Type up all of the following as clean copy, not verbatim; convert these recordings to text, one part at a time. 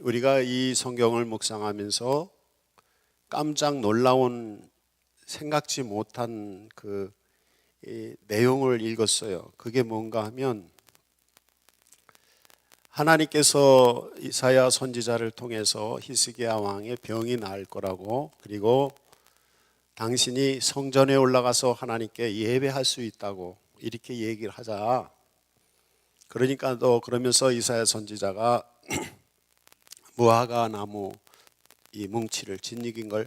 우리가 이 성경을 묵상하면서 깜짝 놀라운 생각지 못한 이 내용을 읽었어요. 그게 뭔가 하면 하나님께서 이사야 선지자를 통해서 히스기야 왕의 병이 나을 거라고, 그리고 당신이 성전에 올라가서 하나님께 예배할 수 있다고 이렇게 얘기를 하자. 그러니까 그러면서 이사야 선지자가 무화과 나무 이 뭉치를 진익인 걸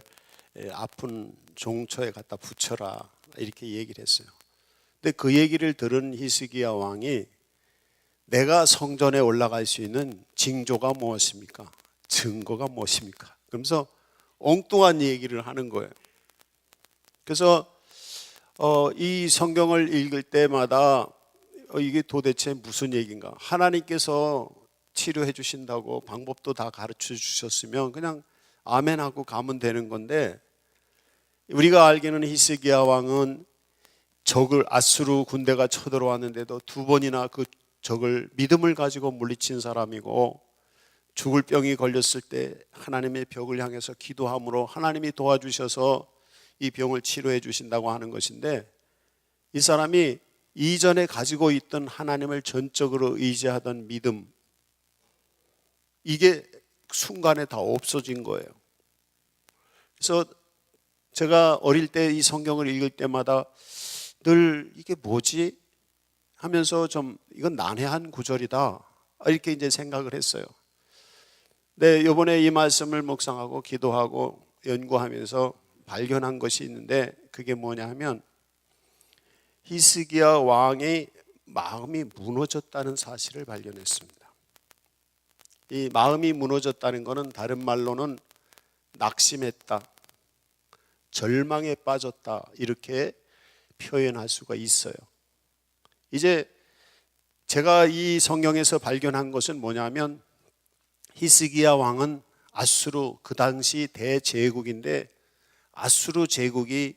아픈 종초에 갖다 붙여라 이렇게 얘기를 했어요. 근데 그 얘기를 들은 히스기야 왕이 내가 성전에 올라갈 수 있는 징조가 무엇입니까? 증거가 무엇입니까? 그러면서 엉뚱한 얘기를 하는 거예요. 그래서 이 성경을 읽을 때마다 이게 도대체 무슨 얘기인가? 하나님께서 치료해 주신다고 방법도 다 가르쳐 주셨으면 그냥 아멘하고 가면 되는 건데, 우리가 알기는 히스기야 왕은 적을 아수르 군대가 쳐들어왔는데도 두 번이나 그 적을 믿음을 가지고 물리친 사람이고, 죽을 병이 걸렸을 때 하나님의 벽을 향해서 기도함으로 하나님이 도와주셔서 이 병을 치료해 주신다고 하는 것인데, 이 사람이 이전에 가지고 있던 하나님을 전적으로 의지하던 믿음, 이게 순간에 다 없어진 거예요. 그래서 제가 어릴 때 이 성경을 읽을 때마다 늘 이게 뭐지? 하면서 좀 이건 난해한 구절이다 이렇게 이제 생각을 했어요. 네, 이번에 이 말씀을 묵상하고 기도하고 연구하면서 발견한 것이 있는데, 그게 뭐냐 하면 히스기야 왕의 마음이 무너졌다는 사실을 발견했습니다. 이 마음이 무너졌다는 것은 다른 말로는 낙심했다, 절망에 빠졌다 이렇게 표현할 수가 있어요. 이제 제가 이 성경에서 발견한 것은 뭐냐면, 히스기야 왕은 아수르, 그 당시 대제국인데 아수르 제국이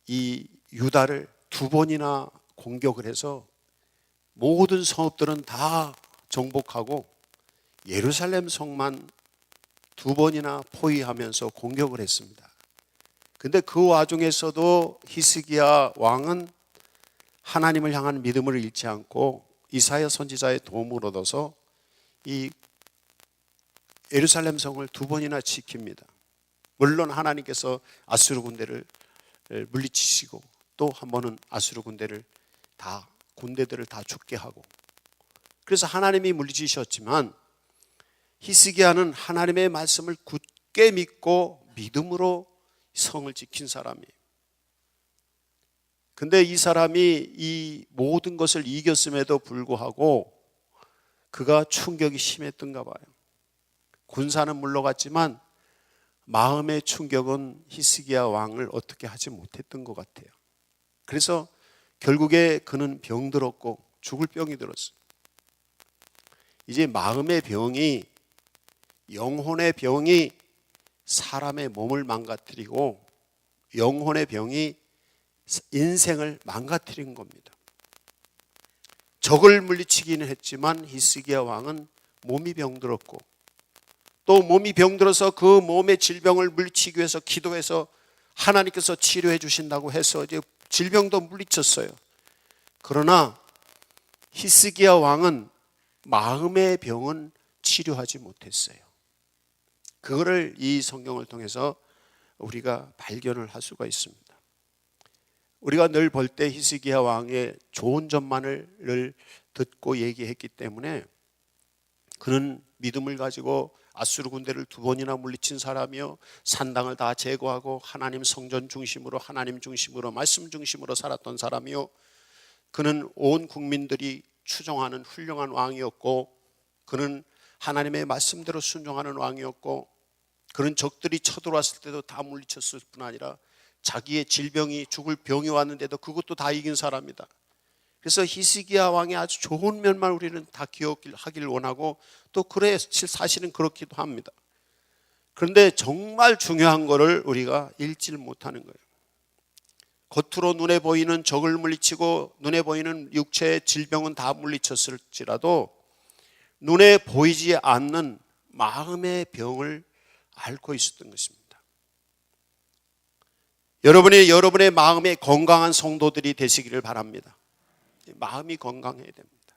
이 유다를 두 번이나 공격을 해서 모든 성읍들은 다 정복하고 예루살렘 성만 두 번이나 포위하면서 공격을 했습니다. 근데 그 와중에서도 히스기야 왕은 하나님을 향한 믿음을 잃지 않고 이사야 선지자의 도움을 얻어서 이 예루살렘 성을 두 번이나 지킵니다. 물론 하나님께서 아수르 군대를 물리치시고 또 한 번은 아수르 군대들을 다 죽게 하고, 그래서 하나님이 물리치셨지만 히스기야는 하나님의 말씀을 굳게 믿고 믿음으로 성을 지킨 사람이에요. 근데 이 사람이 이 모든 것을 이겼음에도 불구하고 그가 충격이 심했던가 봐요. 군사는 물러갔지만 마음의 충격은 히스기야 왕을 어떻게 하지 못했던 것 같아요. 그래서 결국에 그는 병들었고 죽을 병이 들었어요. 이제 마음의 병이, 영혼의 병이 사람의 몸을 망가뜨리고 영혼의 병이 인생을 망가뜨린 겁니다. 적을 물리치기는 했지만 히스기야 왕은 몸이 병들었고, 또 몸이 병들어서 그 몸의 질병을 물리치기 위해서 기도해서 하나님께서 치료해 주신다고 해서 이제 질병도 물리쳤어요. 그러나 히스기야 왕은 마음의 병은 치료하지 못했어요. 그거를 이 성경을 통해서 우리가 발견을 할 수가 있습니다. 우리가 늘 볼 때 히스기야 왕의 좋은 점만을 듣고 얘기했기 때문에, 그는 믿음을 가지고 아수르 군대를 두 번이나 물리친 사람이요, 산당을 다 제거하고 하나님 성전 중심으로, 하나님 중심으로, 말씀 중심으로 살았던 사람이요, 그는 온 국민들이 추종하는 훌륭한 왕이었고, 그는 하나님의 말씀대로 순종하는 왕이었고, 그는 적들이 쳐들어왔을 때도 다 물리쳤을 뿐 아니라 자기의 질병이, 죽을 병이 왔는데도 그것도 다 이긴 사람이다. 그래서 히스기야 왕의 아주 좋은 면만 우리는 다 기억하길 원하고, 또 그래 사실은 그렇기도 합니다. 그런데 정말 중요한 거를 우리가 읽지를 못하는 거예요. 겉으로 눈에 보이는 적을 물리치고 눈에 보이는 육체의 질병은 다 물리쳤을지라도 눈에 보이지 않는 마음의 병을 앓고 있었던 것입니다. 여러분의 마음에 건강한 성도들이 되시기를 바랍니다. 마음이 건강해야 됩니다.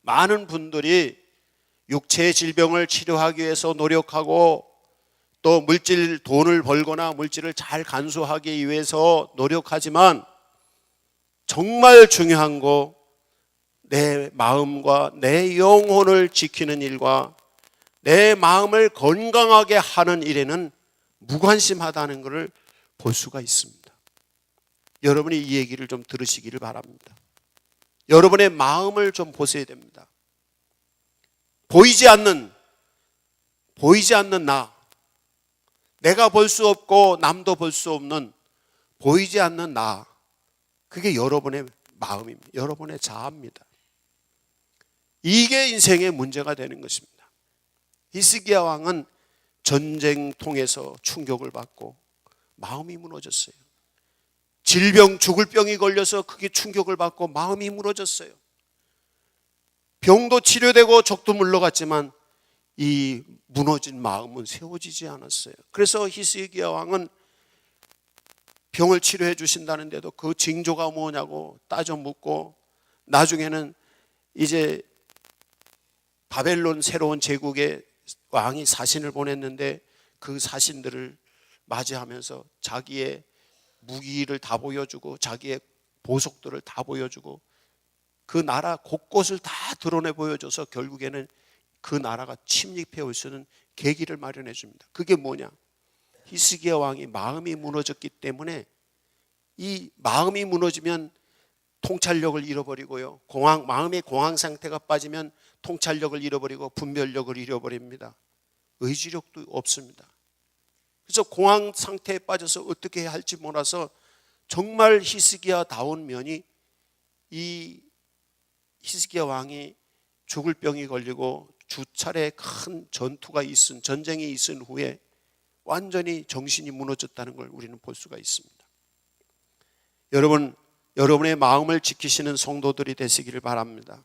많은 분들이 육체의 질병을 치료하기 위해서 노력하고 또 돈을 벌거나 물질을 잘 간수하기 위해서 노력하지만 정말 중요한 거 내 마음과 내 영혼을 지키는 일과 내 마음을 건강하게 하는 일에는 무관심하다는 것을 볼 수가 있습니다. 여러분이 이 얘기를 좀 들으시기를 바랍니다. 여러분의 마음을 좀 보셔야 됩니다. 보이지 않는 나, 내가 볼 수 없고 남도 볼 수 없는 보이지 않는 나, 그게 여러분의 마음입니다. 여러분의 자아입니다. 이게 인생의 문제가 되는 것입니다. 히스기야 왕은 전쟁 통해서 충격을 받고 마음이 무너졌어요. 질병, 죽을 병이 걸려서 그게 충격을 받고 마음이 무너졌어요. 병도 치료되고 적도 물러갔지만 이 무너진 마음은 세워지지 않았어요. 그래서 히스기야 왕은 병을 치료해 주신다는데도 그 징조가 뭐냐고 따져 묻고 나중에는 이제 바벨론 새로운 제국의 왕이 사신을 보냈는데 그 사신들을 맞이하면서 자기의 무기를 다 보여주고 자기의 보석들을 다 보여주고 그 나라 곳곳을 다 드러내 보여줘서 결국에는 그 나라가 침략해 올 수 있는 계기를 마련해 줍니다. 그게 뭐냐? 히스기야 왕이 마음이 무너졌기 때문에 이 마음이 무너지면 통찰력을 잃어버리고요. 마음의 공황 상태가 빠지면 통찰력을 잃어버리고 분별력을 잃어버립니다. 의지력도 없습니다. 그래서 공황 상태에 빠져서 어떻게 해야 할지 몰라서 정말 히스기야다운 면이 이 히스기야 왕이 죽을 병이 걸리고 주차례 큰 전쟁이 있은 후에 완전히 정신이 무너졌다는 걸 우리는 볼 수가 있습니다. 여러분의 마음을 지키시는 성도들이 되시기를 바랍니다.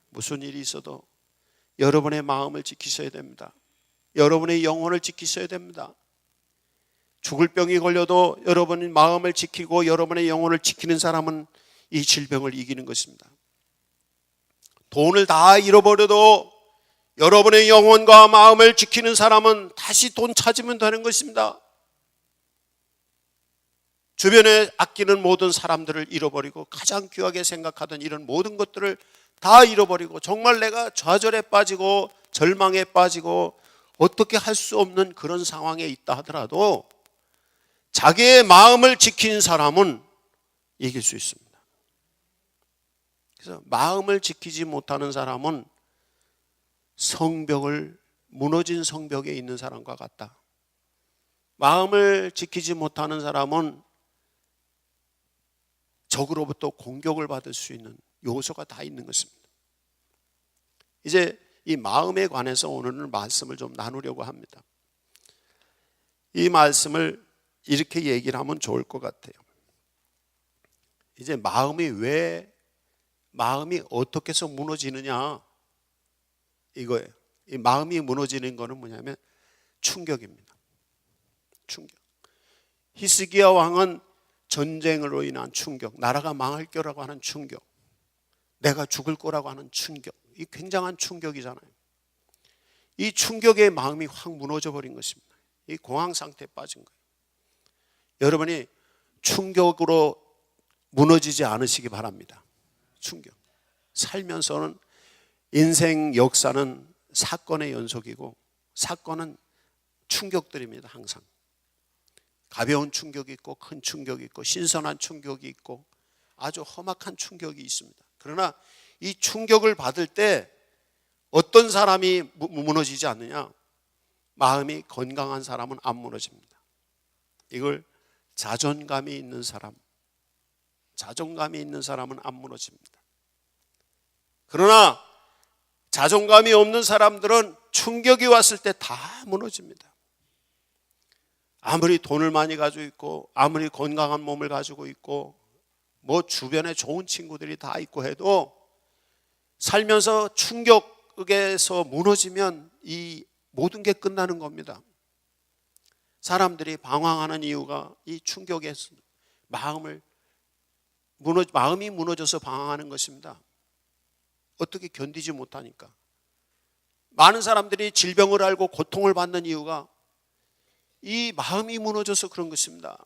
무슨 일이 있어도 여러분의 마음을 지키셔야 됩니다. 여러분의 영혼을 지키셔야 됩니다. 죽을 병이 걸려도 여러분의 마음을 지키고 여러분의 영혼을 지키는 사람은 이 질병을 이기는 것입니다. 돈을 다 잃어버려도 여러분의 영혼과 마음을 지키는 사람은 다시 돈 찾으면 되는 것입니다. 주변에 아끼는 모든 사람들을 잃어버리고 가장 귀하게 생각하던 이런 모든 것들을 다 잃어버리고 정말 내가 좌절에 빠지고 절망에 빠지고 어떻게 할 수 없는 그런 상황에 있다 하더라도 자기의 마음을 지킨 사람은 이길 수 있습니다. 그래서 마음을 지키지 못하는 사람은 무너진 성벽에 있는 사람과 같다. 마음을 지키지 못하는 사람은 적으로부터 공격을 받을 수 있는 요소가 다 있는 것입니다. 이제 이 마음에 관해서 오늘은 말씀을 좀 나누려고 합니다. 이 말씀을 이렇게 얘기를 하면 좋을 것 같아요. 이제 마음이 어떻게 해서 무너지느냐 이거예요. 이 마음이 무너지는 거는 뭐냐면 충격입니다. 충격. 히스기야 왕은 전쟁으로 인한 충격, 나라가 망할 거라고 하는 충격, 내가 죽을 거라고 하는 충격, 이 굉장한 충격이잖아요. 이 충격에 마음이 확 무너져 버린 것입니다. 이 공황 상태에 빠진 거예요. 여러분이 충격으로 무너지지 않으시기 바랍니다. 충격. 살면서는 인생 역사는 사건의 연속이고 사건은 충격들입니다. 항상 가벼운 충격이 있고 큰 충격이 있고 신선한 충격이 있고 아주 험악한 충격이 있습니다. 그러나 이 충격을 받을 때 어떤 사람이 무너지지 않느냐? 마음이 건강한 사람은 안 무너집니다. 이걸 자존감이 있는 사람은 안 무너집니다. 그러나 자존감이 없는 사람들은 충격이 왔을 때 다 무너집니다. 아무리 돈을 많이 가지고 있고 아무리 건강한 몸을 가지고 있고 주변에 좋은 친구들이 다 있고 해도 살면서 적극에서 무너지면 이 모든 게 끝나는 겁니다. 사람들이 방황하는 이유가 이 충격에서 마음이 무너져서 방황하는 것입니다. 어떻게 견디지 못하니까. 많은 사람들이 질병을 앓고 고통을 받는 이유가 이 마음이 무너져서 그런 것입니다.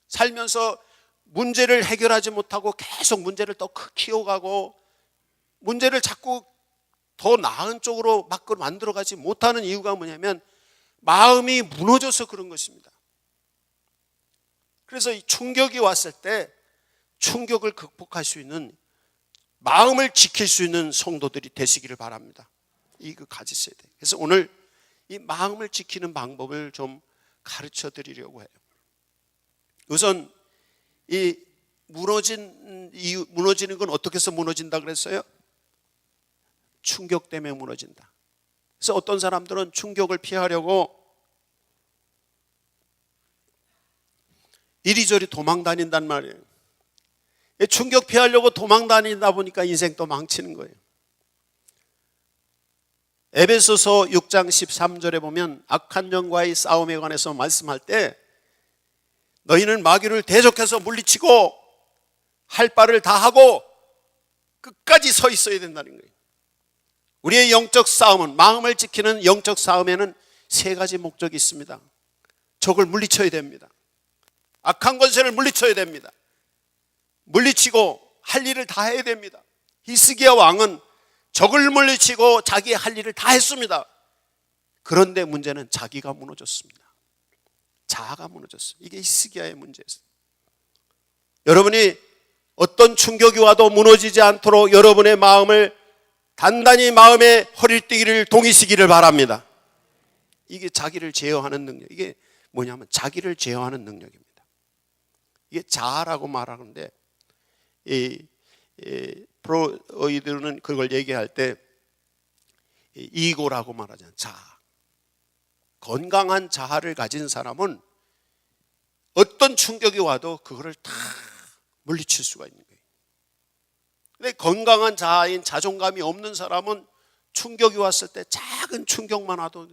살면서 문제를 해결하지 못하고 계속 문제를 더 키워가고 문제를 자꾸 더 나은 쪽으로 만들어가지 못하는 이유가 뭐냐면 마음이 무너져서 그런 것입니다. 그래서 이 충격이 왔을 때 충격을 극복할 수 있는, 마음을 지킬 수 있는 성도들이 되시기를 바랍니다. 이거 가지셔야 돼요. 그래서 오늘 이 마음을 지키는 방법을 좀 가르쳐 드리려고 해요. 우선 이 무너지는 건 어떻게 해서 무너진다 그랬어요? 충격 때문에 무너진다. 그래서 어떤 사람들은 충격을 피하려고 이리저리 도망 다닌단 말이에요. 충격 피하려고 도망 다니다 보니까 인생 또 망치는 거예요. 에베소서 6장 13절에 보면 악한 영과의 싸움에 관해서 말씀할 때 너희는 마귀를 대적해서 물리치고 할 바를 다 하고 끝까지 서 있어야 된다는 거예요. 우리의 영적 싸움은, 마음을 지키는 영적 싸움에는 세 가지 목적이 있습니다. 적을 물리쳐야 됩니다. 악한 권세를 물리쳐야 됩니다. 물리치고 할 일을 다 해야 됩니다. 히스기야 왕은 적을 물리치고 자기의 할 일을 다 했습니다. 그런데 문제는 자기가 무너졌습니다. 자아가 무너졌어요. 이게 히스기야의 문제였어요. 여러분이 어떤 충격이 와도 무너지지 않도록 여러분의 마음을 단단히 마음의 허리띠기를 동이시기를 바랍니다. 이게 자기를 제어하는 능력. 이게 뭐냐면 자기를 제어하는 능력입니다. 이게 자아라고 말하는데 프로이드는 그걸 얘기할 때 이고라고 말하잖아요. 자아. 건강한 자아를 가진 사람은 어떤 충격이 와도 그거를 다 물리칠 수가 있는 거예요. 근데 건강한 자아인 자존감이 없는 사람은 충격이 왔을 때 작은 충격만 와도,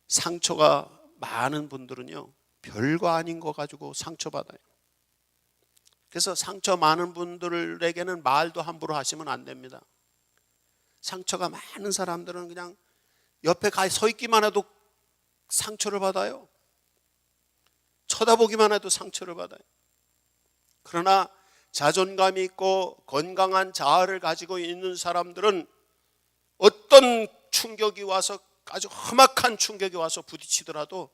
상처가 많은 분들은요 별거 아닌 거 가지고 상처받아요. 그래서 상처 많은 분들에게는 말도 함부로 하시면 안 됩니다. 상처가 많은 사람들은 그냥 옆에 서 있기만 해도 상처를 받아요. 쳐다보기만 해도 상처를 받아요. 그러나 자존감이 있고 건강한 자아를 가지고 있는 사람들은 어떤 충격이 와서, 아주 험악한 충격이 와서 부딪히더라도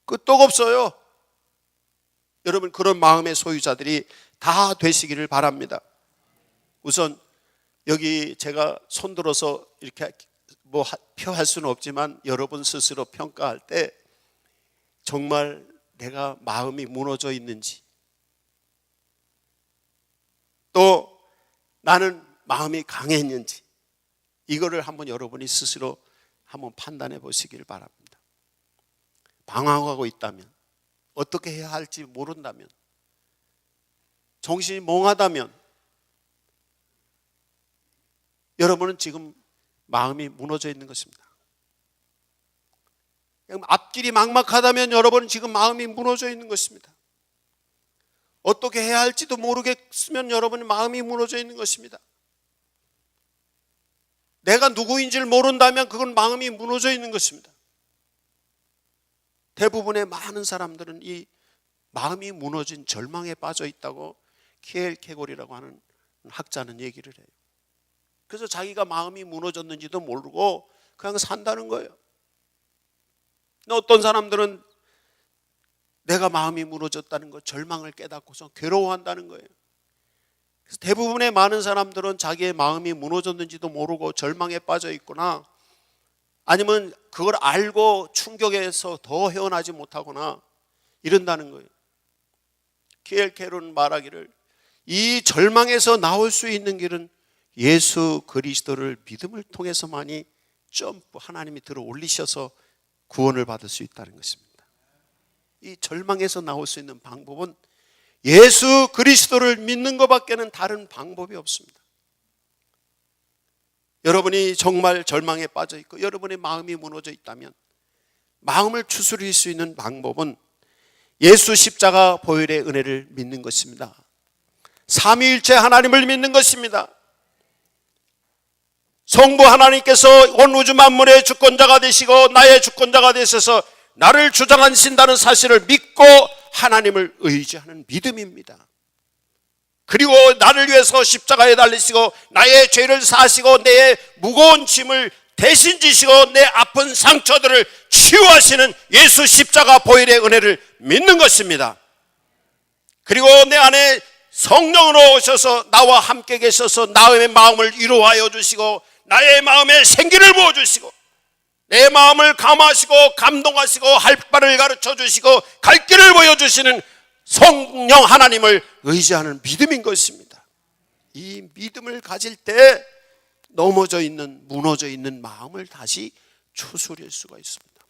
끄떡 없어요. 여러분, 그런 마음의 소유자들이 다 되시기를 바랍니다. 우선 여기 제가 손들어서 이렇게 뭐 표할 수는 없지만 여러분 스스로 평가할 때 정말 내가 마음이 무너져 있는지, 또 나는 마음이 강했는지, 이거를 한번 여러분이 스스로 한번 판단해 보시길 바랍니다. 방황하고 있다면, 어떻게 해야 할지 모른다면, 정신이 멍하다면 여러분은 지금 마음이 무너져 있는 것입니다. 앞길이 막막하다면 여러분은 지금 마음이 무너져 있는 것입니다. 어떻게 해야 할지도 모르겠으면 여러분의 마음이 무너져 있는 것입니다. 내가 누구인지를 모른다면 그건 마음이 무너져 있는 것입니다. 대부분의 많은 사람들은 이 마음이 무너진 절망에 빠져 있다고 키엘 케골이라고 하는 학자는 얘기를 해요. 그래서 자기가 마음이 무너졌는지도 모르고 그냥 산다는 거예요. 어떤 사람들은 내가 마음이 무너졌다는 것, 절망을 깨닫고서 괴로워한다는 거예요. 그래서 대부분의 많은 사람들은 자기의 마음이 무너졌는지도 모르고 절망에 빠져 있거나, 아니면 그걸 알고 충격에서 더 헤어나지 못하거나 이런다는 거예요. 키엘 케골은 말하기를, 이 절망에서 나올 수 있는 길은 예수 그리스도를 믿음을 통해서만이 하나님이 들어 올리셔서 구원을 받을 수 있다는 것입니다. 이 절망에서 나올 수 있는 방법은 예수 그리스도를 믿는 것밖에는 다른 방법이 없습니다. 여러분이 정말 절망에 빠져 있고 여러분의 마음이 무너져 있다면 마음을 추스릴 수 있는 방법은 예수 십자가 보혈의 은혜를 믿는 것입니다. 삼위일체 하나님을 믿는 것입니다. 성부 하나님께서 온 우주 만물의 주권자가 되시고 나의 주권자가 되셔서 나를 주장하신다는 사실을 믿고 하나님을 의지하는 믿음입니다. 그리고 나를 위해서 십자가에 달리시고 나의 죄를 사하시고 내 무거운 짐을 대신 지시고 내 아픈 상처들을 치유하시는 예수 십자가 보혈의 은혜를 믿는 것입니다. 그리고 내 안에 성령으로 오셔서 나와 함께 계셔서 나의 마음을 위로하여 주시고 나의 마음에 생기를 부어주시고 내 마음을 감화하시고 감동하시고 할 바를 가르쳐 주시고 갈 길을 보여주시는 성령 하나님을 의지하는 믿음인 것입니다. 이 믿음을 가질 때 넘어져 있는 무너져 있는 마음을 다시 추스릴 수가 있습니다.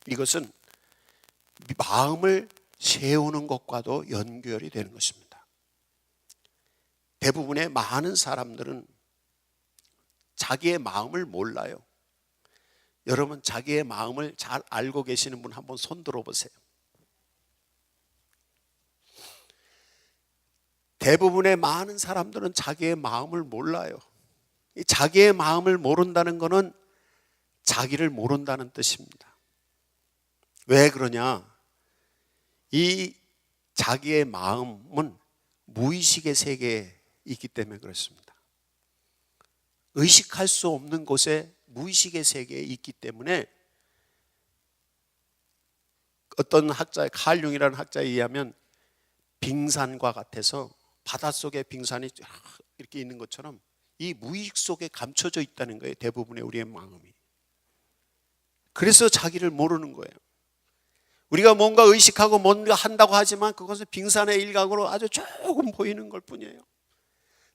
이것은 마음을 세우는 것과도 연결이 되는 것입니다. 대부분의 많은 사람들은 자기의 마음을 몰라요. 여러분 자기의 마음을 잘 알고 계시는 분 한번 손 들어보세요. 대부분의 많은 사람들은 자기의 마음을 몰라요. 자기의 마음을 모른다는 것은 자기를 모른다는 뜻입니다. 왜 그러냐? 이 자기의 마음은 무의식의 세계에 있기 때문에 그렇습니다. 의식할 수 없는 곳에 무의식의 세계에 있기 때문에 어떤 학자의 칼 융이라는 학자에 의하면 빙산과 같아서 바닷속에 빙산이 이렇게 있는 것처럼 이 무의식 속에 감춰져 있다는 거예요. 대부분의 우리의 마음이. 그래서 자기를 모르는 거예요. 우리가 뭔가 의식하고 뭔가 한다고 하지만 그것은 빙산의 일각으로 아주 조금 보이는 걸 뿐이에요.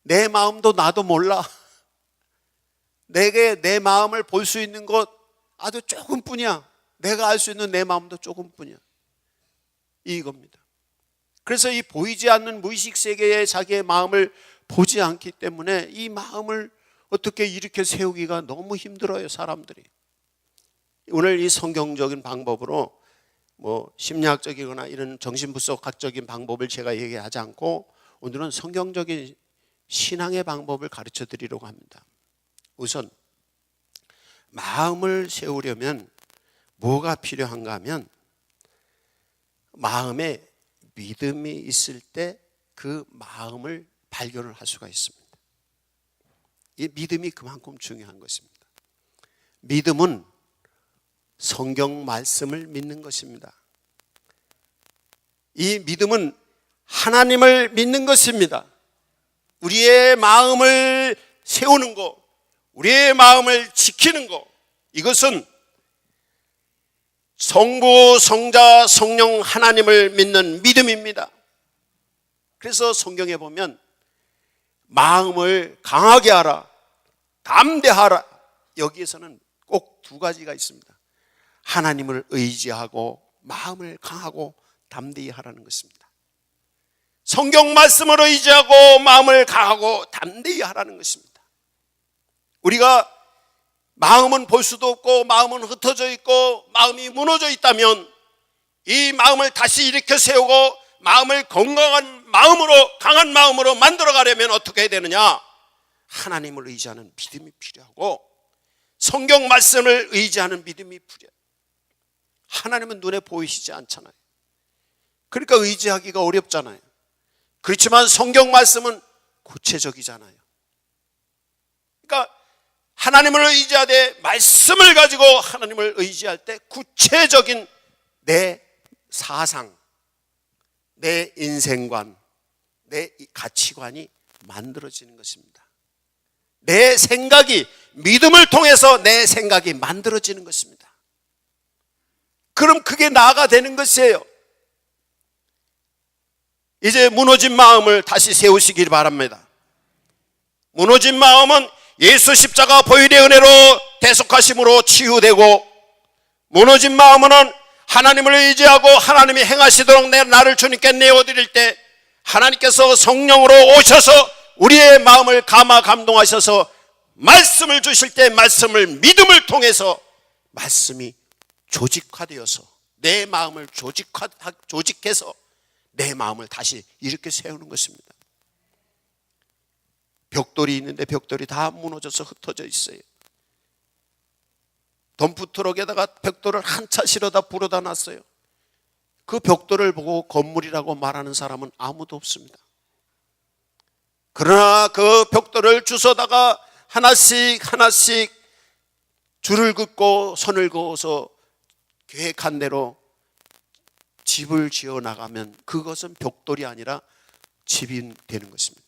내 마음도 나도 몰라. 내게 내 마음을 볼 수 있는 것 아주 조금뿐이야. 내가 알 수 있는 내 마음도 조금뿐이야. 이겁니다. 그래서 이 보이지 않는 무의식 세계에 자기의 마음을 보지 않기 때문에 이 마음을 어떻게 일으켜 세우기가 너무 힘들어요, 사람들이. 오늘 이 성경적인 방법으로 심리학적이거나 이런 정신분석학적인 방법을 제가 얘기하지 않고 오늘은 성경적인 신앙의 방법을 가르쳐 드리려고 합니다. 우선 마음을 세우려면 뭐가 필요한가 하면 마음에 믿음이 있을 때 그 마음을 발견을 할 수가 있습니다. 이 믿음이 그만큼 중요한 것입니다. 믿음은 성경 말씀을 믿는 것입니다. 이 믿음은 하나님을 믿는 것입니다. 우리의 마음을 세우는 것, 우리의 마음을 지키는 것, 이것은 성부, 성자, 성령 하나님을 믿는 믿음입니다. 그래서 성경에 보면 마음을 강하게 하라, 담대하라, 여기에서는 꼭 두 가지가 있습니다. 하나님을 의지하고 마음을 강하고 담대히 하라는 것입니다. 성경 말씀을 의지하고 마음을 강하고 담대히 하라는 것입니다. 우리가 마음은 볼 수도 없고 마음은 흩어져 있고 마음이 무너져 있다면 이 마음을 다시 일으켜 세우고 마음을 건강한 마음으로, 강한 마음으로 만들어 가려면 어떻게 해야 되느냐? 하나님을 의지하는 믿음이 필요하고 성경 말씀을 의지하는 믿음이 필요해요. 하나님은 눈에 보이시지 않잖아요. 그러니까 의지하기가 어렵잖아요. 그렇지만 성경 말씀은 구체적이잖아요. 그러니까 하나님을 의지하되 말씀을 가지고 하나님을 의지할 때 구체적인 내 사상, 내 인생관, 내 가치관이 만들어지는 것입니다. 내 생각이, 믿음을 통해서 내 생각이 만들어지는 것입니다. 그럼 그게 나가 되는 것이에요. 이제 무너진 마음을 다시 세우시길 바랍니다. 무너진 마음은 예수 십자가 보혈의 은혜로 대속하심으로 치유되고, 무너진 마음은 하나님을 의지하고 하나님이 행하시도록 나를 주님께 내어드릴 때 하나님께서 성령으로 오셔서 우리의 마음을 감화 감동하셔서 말씀을 주실 때 말씀을 믿음을 통해서 말씀이 조직화되어서 내 마음을 조직해서 내 마음을 다시 이렇게 세우는 것입니다. 벽돌이 있는데 벽돌이 다 무너져서 흩어져 있어요. 덤프트럭에다가 벽돌을 한 차 실어다 불어다 놨어요. 그 벽돌을 보고 건물이라고 말하는 사람은 아무도 없습니다. 그러나 그 벽돌을 주워다가 하나씩 줄을 긋고 선을 그어서 계획한 대로 집을 지어 나가면 그것은 벽돌이 아니라 집이 되는 것입니다.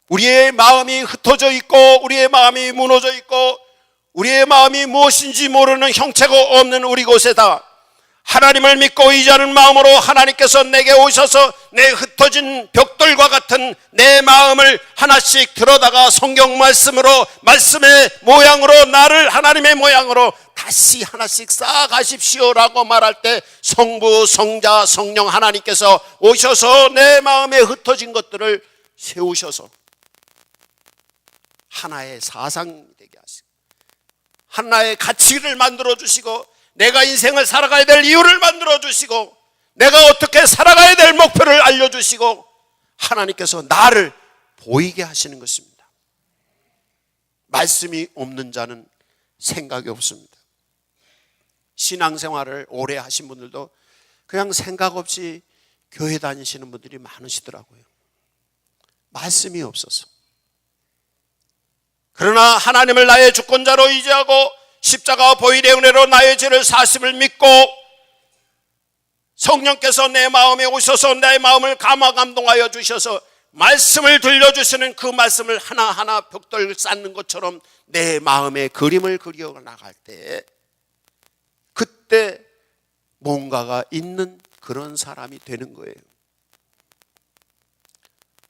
우리의 마음이 흩어져 있고 우리의 마음이 무너져 있고 우리의 마음이 무엇인지 모르는 형체가 없는 우리 곳에다 하나님을 믿고 의지하는 마음으로 하나님께서 내게 오셔서 내 흩어진 벽돌과 같은 내 마음을 하나씩 들어다가 성경 말씀으로 말씀의 모양으로 나를 하나님의 모양으로 다시 하나씩 쌓아가십시오라고 말할 때 성부, 성자, 성령 하나님께서 오셔서 내 마음에 흩어진 것들을 세우셔서 하나의 사상이 되게 하시고 하나의 가치를 만들어 주시고 내가 인생을 살아가야 될 이유를 만들어 주시고 내가 어떻게 살아가야 될 목표를 알려주시고 하나님께서 나를 보이게 하시는 것입니다. 말씀이 없는 자는 생각이 없습니다. 신앙생활을 오래 하신 분들도 그냥 생각 없이 교회 다니시는 분들이 많으시더라고요. 말씀이 없어서. 그러나 하나님을 나의 주권자로 의지하고 십자가 보혈의 은혜로 나의 죄를 사심을 믿고 성령께서 내 마음에 오셔서 내 마음을 감화감동하여 주셔서 말씀을 들려주시는 그 말씀을 하나하나 벽돌 쌓는 것처럼 내 마음에 그림을 그려 나갈 때 그때 뭔가가 있는 그런 사람이 되는 거예요.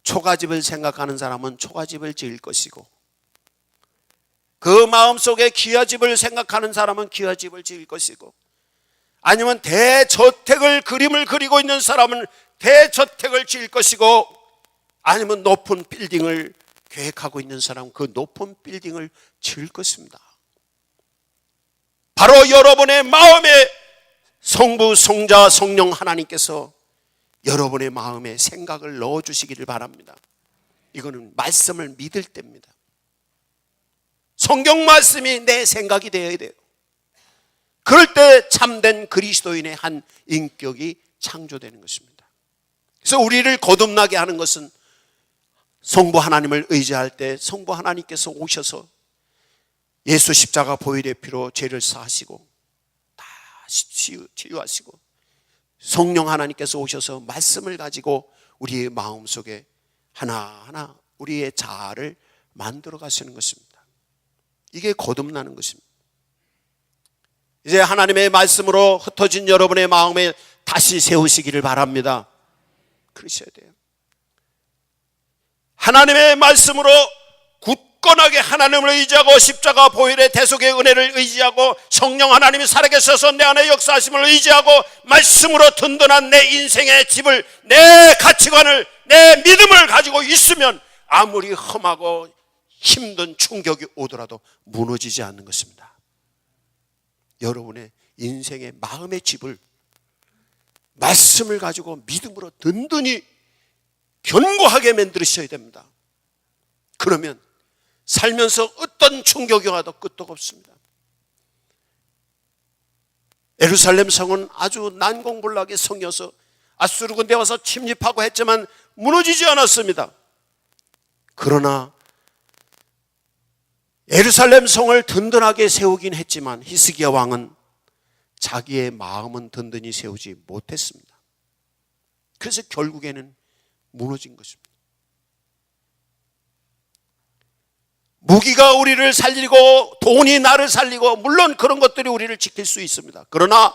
초가집을 생각하는 사람은 초가집을 지을 것이고 그 마음속에 기와집을 생각하는 사람은 기와집을 지을 것이고 아니면 대저택을 그림을 그리고 있는 사람은 대저택을 지을 것이고 아니면 높은 빌딩을 계획하고 있는 사람은 그 높은 빌딩을 지을 것입니다. 바로 여러분의 마음에 성부, 성자, 성령 하나님께서 여러분의 마음에 생각을 넣어주시기를 바랍니다. 이거는 말씀을 믿을 때입니다. 성경 말씀이 내 생각이 되어야 돼요. 그럴 때 참된 그리스도인의 한 인격이 창조되는 것입니다. 그래서 우리를 거듭나게 하는 것은 성부 하나님을 의지할 때 성부 하나님께서 오셔서 예수 십자가 보혈의 피로 죄를 사하시고 다 치유하시고 성령 하나님께서 오셔서 말씀을 가지고 우리의 마음속에 하나하나 우리의 자아를 만들어 가시는 것입니다. 이게 거듭나는 것입니다. 이제 하나님의 말씀으로 흩어진 여러분의 마음에 다시 세우시기를 바랍니다. 그러셔야 돼요. 하나님의 말씀으로 굳건하게 하나님을 의지하고 십자가 보혈의 대속의 은혜를 의지하고 성령 하나님이 살아계셔서 내 안에 역사하심을 의지하고 말씀으로 든든한 내 인생의 집을 내 가치관을 내 믿음을 가지고 있으면 아무리 험하고 힘든 충격이 오더라도 무너지지 않는 것입니다. 여러분의 인생의 마음의 집을 말씀을 가지고 믿음으로 든든히 견고하게 만들으셔야 됩니다. 그러면 살면서 어떤 충격이 와도 끄떡 없습니다. 예루살렘 성은 아주 난공불락의 성이어서 아수르 군대 와서 침입하고 했지만 무너지지 않았습니다. 그러나 예루살렘 성을 든든하게 세우긴 했지만 히스기야 왕은 자기의 마음은 든든히 세우지 못했습니다. 그래서 결국에는 무너진 것입니다. 무기가 우리를 살리고 돈이 나를 살리고 물론 그런 것들이 우리를 지킬 수 있습니다. 그러나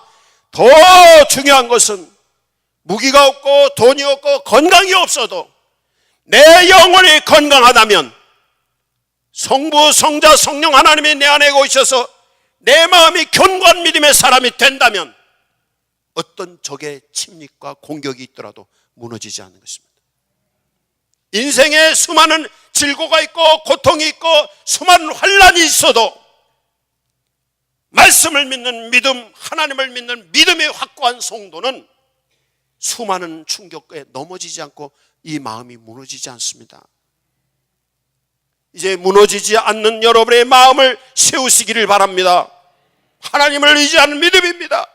더 중요한 것은 무기가 없고 돈이 없고 건강이 없어도 내 영혼이 건강하다면 성부, 성자, 성령 하나님이 내 안에 오셔서 내 마음이 견고한 믿음의 사람이 된다면 어떤 적의 침입과 공격이 있더라도 무너지지 않는 것입니다. 인생에 수많은 질고가 있고 고통이 있고 수많은 환난이 있어도 말씀을 믿는 믿음, 하나님을 믿는 믿음의 확고한 성도는 수많은 충격에 넘어지지 않고 이 마음이 무너지지 않습니다. 이제 무너지지 않는 여러분의 마음을 세우시기를 바랍니다. 하나님을 의지하는 믿음입니다.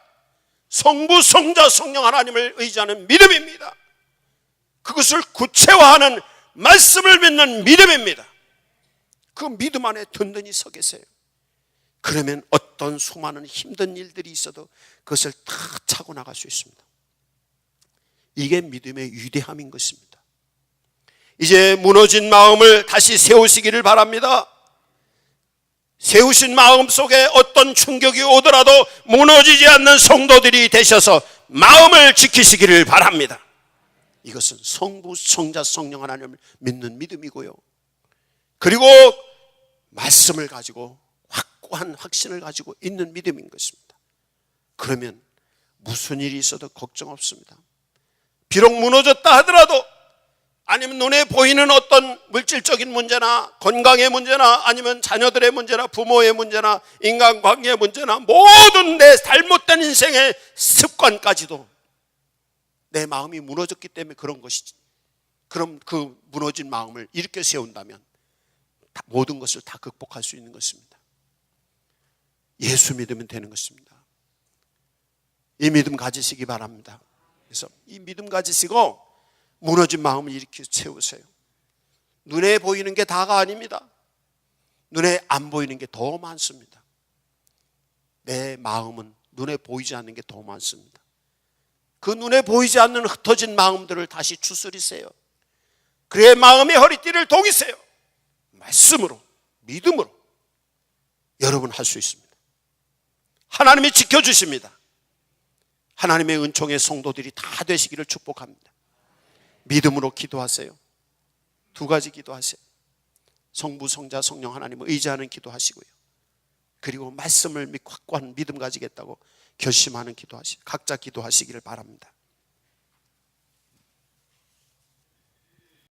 성부, 성자, 성령 하나님을 의지하는 믿음입니다. 그것을 구체화하는 말씀을 믿는 믿음입니다. 그 믿음 안에 든든히 서 계세요. 그러면 어떤 수많은 힘든 일들이 있어도 그것을 다 차고 나갈 수 있습니다. 이게 믿음의 위대함인 것입니다. 이제 무너진 마음을 다시 세우시기를 바랍니다. 세우신 마음 속에 어떤 충격이 오더라도 무너지지 않는 성도들이 되셔서 마음을 지키시기를 바랍니다. 이것은 성부, 성자, 성령 하나님을 믿는 믿음이고요. 그리고 말씀을 가지고 확고한 확신을 가지고 있는 믿음인 것입니다. 그러면 무슨 일이 있어도 걱정 없습니다. 비록 무너졌다 하더라도, 아니면 눈에 보이는 어떤 물질적인 문제나 건강의 문제나 아니면 자녀들의 문제나 부모의 문제나 인간관계의 문제나 모든 내 잘못된 인생의 습관까지도 내 마음이 무너졌기 때문에 그런 것이지. 그럼 그 무너진 마음을 일으켜 세운다면 모든 것을 다 극복할 수 있는 것입니다. 예수 믿으면 되는 것입니다. 이 믿음 가지시기 바랍니다. 그래서 이 믿음 가지시고 무너진 마음을 일으켜 세우세요. 눈에 보이는 게 다가 아닙니다. 눈에 안 보이는 게 더 많습니다. 내 마음은 눈에 보이지 않는 게 더 많습니다. 그 눈에 보이지 않는 흩어진 마음들을 다시 추스리세요. 그의 마음의 허리띠를 동이세요. 말씀으로, 믿음으로 여러분 할 수 있습니다. 하나님이 지켜주십니다. 하나님의 은총의 성도들이 다 되시기를 축복합니다. 믿음으로 기도하세요. 두 가지 기도하세요. 성부, 성자, 성령 하나님을 의지하는 기도하시고요. 그리고 말씀을 믿고 확고한 믿음 가지겠다고 결심하는 기도하시고 각자 기도하시기를 바랍니다.